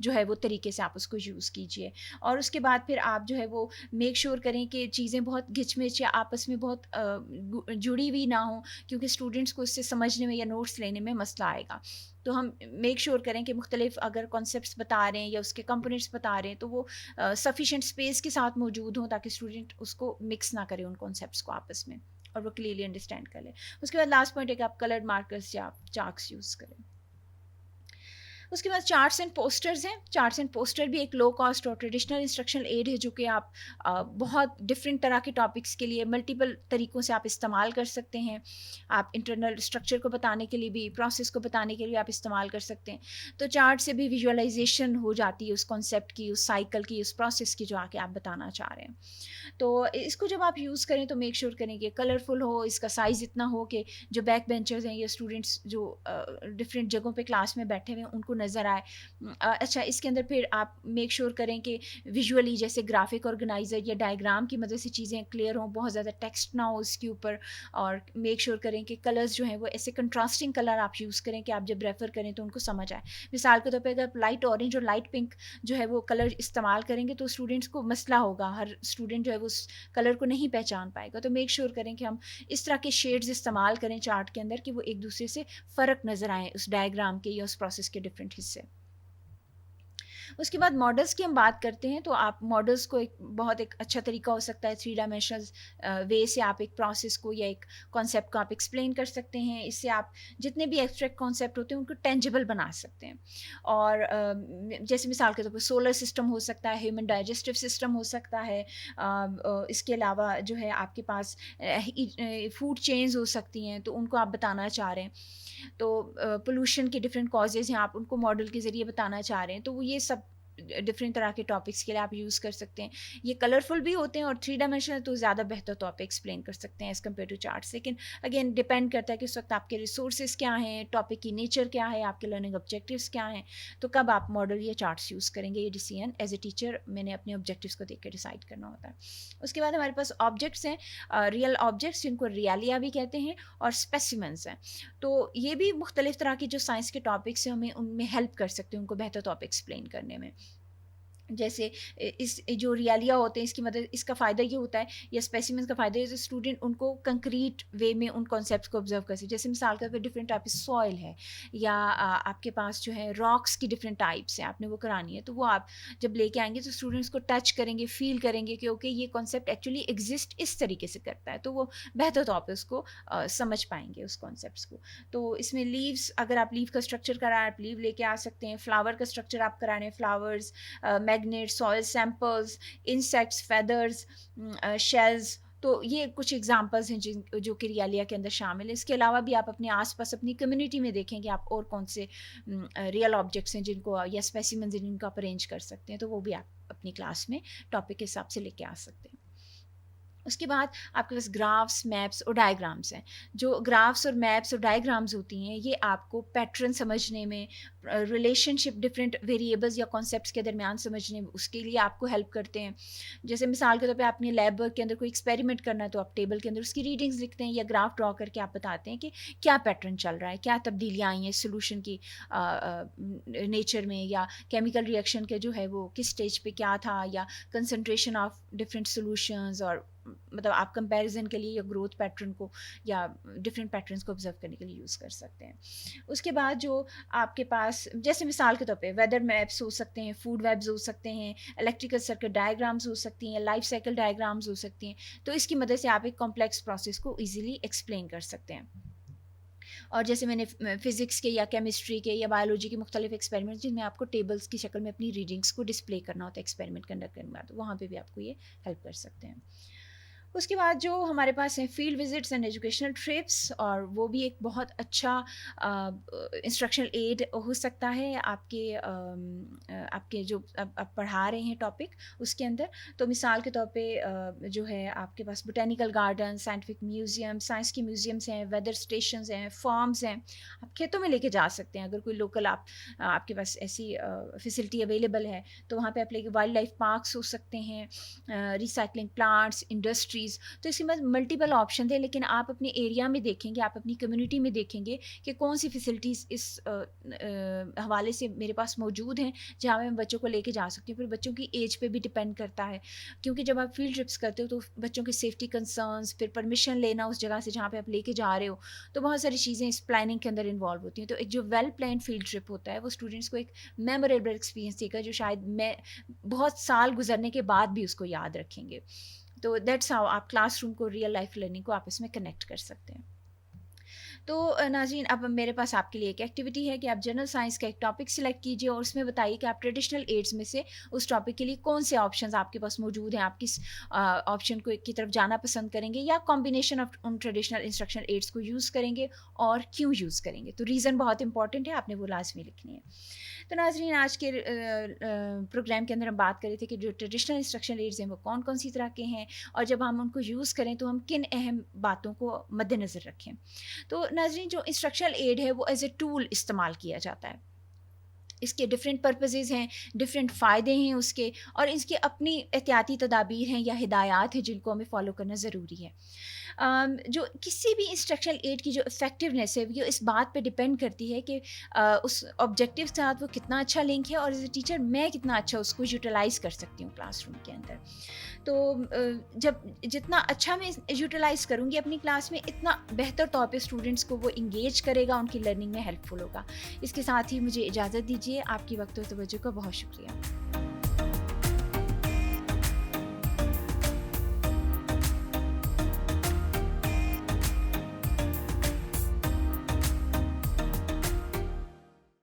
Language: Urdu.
جو ہے وہ طریقے سے آپ اس کو یوز کیجیے. اور اس کے بعد پھر آپ جو ہے وہ میک شیور کریں کہ چیزیں بہت گھچ مچ یا آپس میں بہت جڑی ہوئی نہ ہوں, کیونکہ اسٹوڈنٹس کو اس سے سمجھنے میں یا نوٹس لینے میں مسئلہ آئے گا. تو ہم میک شیور کریں کہ مختلف اگر کانسیپٹس بتا رہے ہیں یا اس کے کمپوننٹس بتا رہے ہیں تو وہ سفیشینٹ اسپیس کے ساتھ موجود ہوں, تاکہ اسٹوڈنٹ اس کو مکس نہ کرے ان کانسیپٹس کو آپس میں, اور وہ کلیئرلی انڈرسٹینڈ کر لیں. اس کے بعد لاسٹ پوائنٹ ہے کہ آپ کلرڈ مارکرس یا چاکس یوز کریں. اس کے بعد چارٹس اینڈ پوسٹرز ہیں. چارٹس اینڈ پوسٹر بھی ایک لو کاسٹ اور ٹریڈیشنل انسٹرکشنل ایڈ ہے, جو کہ آپ بہت ڈفرینٹ طرح کے ٹاپکس کے لیے ملٹیپل طریقوں سے آپ استعمال کر سکتے ہیں. آپ انٹرنل اسٹرکچر کو بتانے کے لیے بھی, پروسیس کو بتانے کے لیے آپ استعمال کر سکتے ہیں. تو چارٹ سے بھی ویژولاائزیشن ہو جاتی ہے اس کانسیپٹ کی, اس سائیکل کی, اس پروسیس کی جو آ کے آپ بتانا چاہ رہے ہیں. تو اس کو جب آپ یوز کریں تو میک شیور کریں کہ کلرفل ہو, اس کا سائز اتنا ہو کہ جو بیک بینچرز ہیں یا اسٹوڈنٹس جو ڈفرینٹ جگہوں پہ کلاس میں بیٹھے ہوئے ہیں ان کو نظر آئے. اچھا, اس کے اندر پھر آپ میک شیور کریں کہ ویژولی جیسے گرافک آرگنائزر یا ڈائیگرام کی مدد سے چیزیں کلیئر ہوں, بہت زیادہ ٹیکسٹ نہ ہو اس کے اوپر. اور میک شیور کریں کہ کلرز جو ہیں وہ ایسے کنٹراسٹنگ کلر آپ یوز کریں کہ آپ جب ریفر کریں تو ان کو سمجھ آئے. مثال کے طور پہ اگر آپ لائٹ اورنج اور لائٹ پنک جو ہے وہ کلر استعمال کریں گے تو اسٹوڈنٹس کو مسئلہ ہوگا, ہر اسٹوڈنٹ جو ہے وہ اس کلر کو نہیں پہچان پائے گا. تو میک شیور کریں کہ ہم اس طرح کے شیڈز استعمال کریں چارٹ کے اندر کہ وہ ایک دوسرے سے فرق نظر آئیں اس ڈائیگرام کے یا اس پروسیس کے ڈفرینٹ حصے. اس کے بعد ماڈلس کی ہم بات کرتے ہیں, تو آپ ماڈلس کو ایک اچھا طریقہ ہو سکتا ہے 3 ڈائمینشنل وے سے آپ ایک پروسیس کو یا ایک کانسیپٹ کو آپ ایکسپلین کر سکتے ہیں. اس سے آپ جتنے بھی ایبسٹریکٹ کانسیپٹ ہوتے ہیں ان کو ٹینجیبل بنا سکتے ہیں. اور جیسے مثال کے طور پر سولر سسٹم ہو سکتا ہے, ہیومن ڈائجسٹو سسٹم ہو سکتا ہے. اس کے علاوہ جو ہے آپ کے پاس فوڈ چینز ہو سکتی ہیں, تو ان کو آپ بتانا چاہ رہے ہیں. تو پولوشن کے ڈفرینٹ کازز ہیں, آپ ان کو ماڈل کے ذریعے بتانا چاہ رہے ہیں. تو وہ یہ سب ڈفرینٹ طرح کے ٹاپکس کے لیے آپ یوز کر سکتے ہیں. یہ کلرفل بھی ہوتے ہیں اور 3 ڈائمینشنل تو زیادہ بہتر طور پہ ایکسپلین کر سکتے ہیں ایز کمپیئر ٹو چارٹس. لیکن اگین ڈپینڈ کرتا ہے کہ اس وقت آپ کے ریسورسز کیا ہیں, ٹاپک کی نیچر کیا ہے, آپ کے لرننگ آبجیکٹیوز کیا ہیں, تو کب آپ ماڈل یا چارٹس یوز کریں گے. یہ ڈیسیژن ایز اے ٹیچر میں نے اپنے آبجیکٹیوز کو دیکھ کے ڈیسائڈ کرنا ہوتا ہے. اس کے بعد ہمارے پاس آبجیکٹس ہیں, ریئل آبجیکٹس جن کو ریالیا بھی کہتے ہیں, اور اسپیسیمنس ہیں. تو یہ بھی مختلف طرح کے جو سائنس کے ٹاپکس ہیں ہمیں ان میں ہیلپ کر سکتے ہیں ان کو بہتر طور پہ ایکسپلین کرنے میں. جیسے اس جو ریالیا ہوتے ہیں اس کی مدد, اس کا فائدہ یہ ہوتا ہے, یا اسپیسیمنس کا فائدہ ہے کہ اسٹوڈنٹ ان کو کنکریٹ وے میں ان کانسیپٹس کو آبزرو کر سکے. جیسے مثال کے طور پہ ڈفرینٹ ٹائپ سوائل ہے, یا آپ کے پاس جو ہے راکس کی ڈفرینٹ ٹائپس ہیں, آپ نے وہ کرانی ہے, تو وہ آپ جب لے کے آئیں گے تو اسٹوڈنٹس کو ٹچ کریں گے, فیل کریں گے کہ اوکے یہ کانسیپٹ ایکچولی ایگزسٹ اس طریقے سے کرتا ہے, تو وہ بہتر طور پہ اس کو سمجھ پائیں گے اس کانسیپٹس کو. تو اس میں لیوس, اگر آپ لیو کا اسٹرکچر کرا رہے ہیں آپ لیو لے کے آ سکتے ہیں. فلاور کا اسٹرکچر آپ کرا رہے ہیں, flowers, magnet, soil samples, insects, feathers, shells. تو یہ کچھ ایگزامپلز ہیں جو کہ ریالیا کے اندر شامل ہیں. اس کے علاوہ بھی آپ اپنے آس پاس اپنی کمیونٹی میں دیکھیں کہ آپ اور کون سے ریئل آبجیکٹس ہیں جن کو, یا اسپیسیمنز ہیں جن کو آپ ارینج کر سکتے ہیں, تو وہ بھی آپ اپنی کلاس میں ٹاپک کے حساب سے لے کے آ سکتے ہیں. اس کے بعد آپ کے پاس گرافس, میپس اور ڈائیگرامس ہیں. جو گرافس اور میپس اور ڈائیگرامس ہوتی ہیں یہ آپ کو پیٹرن سمجھنے میں, ریلیشن شپ ڈفرینٹ ویریبلز یا کانسیپٹس کے درمیان سمجھنے میں, اس کے لیے آپ کو ہیلپ کرتے ہیں. جیسے مثال کے طور پہ آپ نے لیب ورک کے اندر کوئی ایکسپیریمنٹ کرنا ہے تو آپ ٹیبل کے اندر اس کی ریڈنگز لکھتے ہیں, یا گراف ڈرا کر کے آپ بتاتے ہیں کہ کیا پیٹرن چل رہا ہے, کیا تبدیلیاں آئی ہیں سولوشن کی نیچر میں, یا کیمیکل ریئیکشن کے جو ہے وہ کس اسٹیج پہ کیا تھا, یا کنسنٹریشن آف ڈفرینٹ سولوشنز, اور مطلب آپ کمپیریزن کے لیے یا گروتھ پیٹرن کو یا ڈفرینٹ پیٹرنس کو آبزرو کرنے کے لیے یوز کر سکتے ہیں. اس کے بعد جو آپ کے پاس جیسے مثال کے طور پہ ویدر میپس ہو سکتے ہیں, فوڈ ویبز ہو سکتے ہیں, الیکٹریکل سرکٹ ڈائیگرامز ہو سکتی ہیں, لائف سائیکل ڈائیگرامز ہو سکتی ہیں. تو اس کی مدد سے آپ ایک کمپلیکس پروسیس کو ایزیلی ایکسپلین کر سکتے ہیں. اور جیسے میں نے فزکس کے یا کیمسٹری کے یا بایولوجی کے مختلف ایکسپیریمنٹ جن میں آپ کو ٹیبلز کی شکل میں اپنی ریڈنگس کو ڈسپلے کرنا ہوتا ہے ایکسپیریمنٹ کنڈکٹ کرنے کے بعد, وہاں پہ بھی آپ کو یہ ہیلپ کر سکتے ہیں. اس کے بعد جو ہمارے پاس ہیں field visits and educational trips, اور وہ بھی ایک بہت اچھا انسٹرکشنل ایڈ ہو سکتا ہے آپ کے جو آپ پڑھا رہے ہیں ٹاپک اس کے اندر. تو مثال کے طور پہ جو ہے آپ کے پاس botanical garden, scientific museum, science کی میوزیمس ہیں, ویدر اسٹیشنز ہیں, فارمز ہیں, آپ کھیتوں میں لے کے جا سکتے ہیں. اگر کوئی لوکل آپ کے پاس ایسی فیسلٹی اویلیبل ہے تو وہاں پہ آپ لے کے, وائلڈ لائف پارکس ہو سکتے ہیں, ریسائکلنگ پلانٹس, انڈسٹری فیسلٹیز. تو اس کے بعد ملٹیپل آپشن تھے, لیکن آپ اپنے ایریا میں دیکھیں گے, آپ اپنی کمیونٹی میں دیکھیں گے کہ کون سی فیسلٹیز اس حوالے سے میرے پاس موجود ہیں جہاں میں بچوں کو لے کے جا سکتی ہوں. پھر بچوں کی ایج پہ بھی ڈپینڈ کرتا ہے, کیونکہ جب آپ فیلڈ ٹرپس کرتے ہو تو بچوں کے سیفٹی کنسرنس, پھر پرمیشن لینا اس جگہ سے جہاں پہ آپ لے کے جا رہے ہو, تو بہت ساری چیزیں اس پلاننگ کے اندر انوالو ہوتی ہیں. تو ایک جو ویل پلانڈ فیلڈ ٹرپ ہوتا ہے وہ اسٹوڈنٹس کو ایک میموریبل ایکسپیرینس دے گا جو شاید میں بہت سال گزرنے کے بعد بھی اس کو یاد رکھیں گے. تو دیٹس ہاؤ آپ کلاس روم کو, ریئل لائف لرننگ کو آپس میں کنیکٹ کر سکتے ہیں. تو ناظرین, اب میرے پاس آپ کے لیے ایک ایکٹیویٹی ہے کہ آپ جنرل سائنس کا ایک ٹاپک سلیکٹ کیجیے اور اس میں بتائیے کہ آپ ٹریڈیشنل ایڈس میں سے اس ٹاپک کے لیے کون سے آپشنز آپ کے پاس موجود ہیں, آپ کس آپشن کو کی طرف جانا پسند کریں گے, یا کمبینیشن آف ان ٹریڈیشنل انسٹرکشنل ایڈس کو یوز کریں گے اور کیوں یوز کریں گے. تو ریزن بہت امپورٹنٹ ہے, آپ نے وہ لازمی لکھنی ہے. تو ناظرین, آج کے پروگرام کے اندر ہم بات کر رہے تھے کہ جو ٹریڈیشنل انسٹرکشنل ایڈز ہیں وہ کون کون سی طرح کے ہیں, اور جب ہم ان کو یوز کریں تو ہم کن اہم باتوں کو مد نظر رکھیں. تو ناظرین, جو انسٹرکشنل ایڈ ہے وہ ایز اے ٹول استعمال کیا جاتا ہے. اس کے ڈفرینٹ پرپزز ہیں, ڈفرینٹ فائدے ہیں اس کے, اور اس کی اپنی احتیاطی تدابیر ہیں یا ہدایات ہیں جن کو ہمیں فالو کرنا ضروری ہے. جو کسی بھی انسٹرکشنل ایڈ کی جو افیکٹونیس ہے وہ اس بات پہ ڈپینڈ کرتی ہے کہ اس آبجیکٹیو کے ساتھ وہ کتنا اچھا لنک ہے, اور ایز اے ٹیچر میں کتنا اچھا اس کو یوٹیلائز کر سکتی ہوں کلاس روم کے اندر. تو جب جتنا اچھا میں یوٹیلائز کروں گی اپنی کلاس میں, اتنا بہتر طور پہ اسٹوڈنٹس کو وہ انگیج کرے گا, ان کی لرننگ میں ہیلپ فل ہوگا. اس کے ساتھ ہی مجھے اجازت دیجیے. آپ کی وقت و توجہ کا بہت شکریہ.